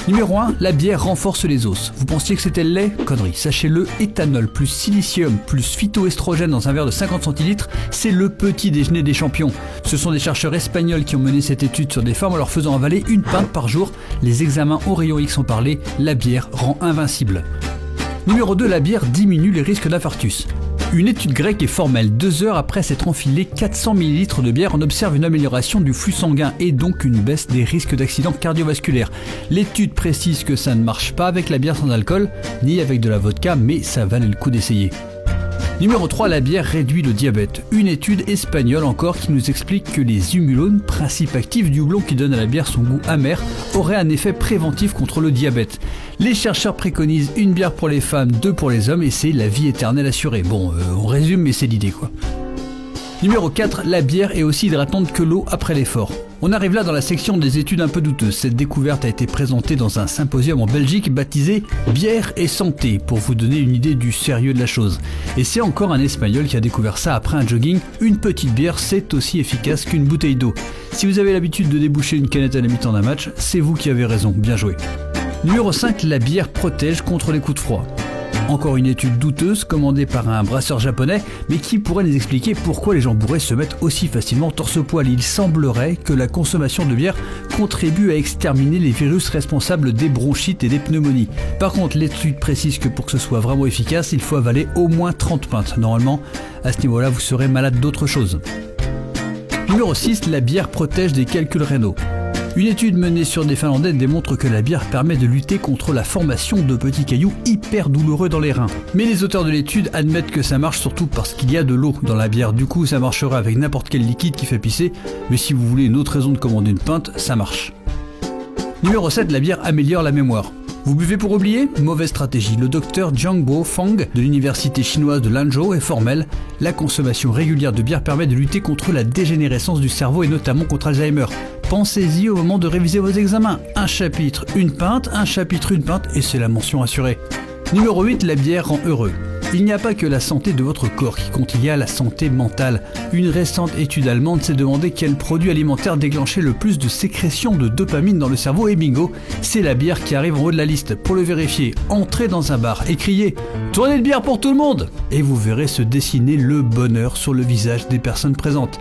Numéro 1, la bière renforce les os. Vous pensiez que c'était le lait? Connerie, sachez-le, éthanol plus silicium plus phytoestrogène dans un verre de 50 centilitres, c'est le petit déjeuner des champions. Ce sont des chercheurs espagnols qui ont mené cette étude sur des femmes en leur faisant avaler une pinte par jour. Les examens au rayon X ont parlé, la bière rend invincible. Numéro 2, la bière diminue les risques d'infarctus. Une étude grecque est formelle. 2 heures après s'être enfilé 400 ml de bière, on observe une amélioration du flux sanguin et donc une baisse des risques d'accidents cardiovasculaires. L'étude précise que ça ne marche pas avec la bière sans alcool, ni avec de la vodka, mais ça valait le coup d'essayer. Numéro 3, la bière réduit le diabète. Une étude espagnole encore qui nous explique que les humulones, principe actif du houblon qui donne à la bière son goût amer, auraient un effet préventif contre le diabète. Les chercheurs préconisent une bière pour les femmes, 2 pour les hommes et c'est la vie éternelle assurée. Bon, on résume mais c'est l'idée quoi. Numéro 4, la bière est aussi hydratante que l'eau après l'effort. On arrive là dans la section des études un peu douteuses. Cette découverte a été présentée dans un symposium en Belgique baptisé « Bière et santé » pour vous donner une idée du sérieux de la chose. Et c'est encore un Espagnol qui a découvert ça après un jogging. Une petite bière, c'est aussi efficace qu'une bouteille d'eau. Si vous avez l'habitude de déboucher une canette à la mi-temps d'un match, c'est vous qui avez raison, bien joué. Numéro 5, la bière protège contre les coups de froid. Encore une étude douteuse commandée par un brasseur japonais, mais qui pourrait nous expliquer pourquoi les gens bourrés se mettent aussi facilement torse-poil. Il semblerait que la consommation de bière contribue à exterminer les virus responsables des bronchites et des pneumonies. Par contre, l'étude précise que pour que ce soit vraiment efficace, il faut avaler au moins 30 pintes. Normalement, à ce niveau-là, vous serez malade d'autre chose. Numéro 6, la bière protège des calculs rénaux. Une étude menée sur des Finlandais démontre que la bière permet de lutter contre la formation de petits cailloux hyper douloureux dans les reins. Mais les auteurs de l'étude admettent que ça marche surtout parce qu'il y a de l'eau dans la bière. Du coup, ça marchera avec n'importe quel liquide qui fait pisser. Mais si vous voulez une autre raison de commander une pinte, ça marche. Numéro 7, la bière améliore la mémoire. Vous buvez pour oublier? Mauvaise stratégie. Le docteur Jiangbo Fang de l'université chinoise de Lanzhou est formel. La consommation régulière de bière permet de lutter contre la dégénérescence du cerveau et notamment contre Alzheimer. Pensez-y au moment de réviser vos examens. Un chapitre, une pinte, un chapitre, une pinte, et c'est la mention assurée. Numéro 8, la bière rend heureux. Il n'y a pas que la santé de votre corps qui compte, il y a la santé mentale. Une récente étude allemande s'est demandé quel produit alimentaire déclenchait le plus de sécrétion de dopamine dans le cerveau et bingo, c'est la bière qui arrive en haut de la liste. Pour le vérifier, entrez dans un bar et criez « Tournez de bière pour tout le monde !» et vous verrez se dessiner le bonheur sur le visage des personnes présentes.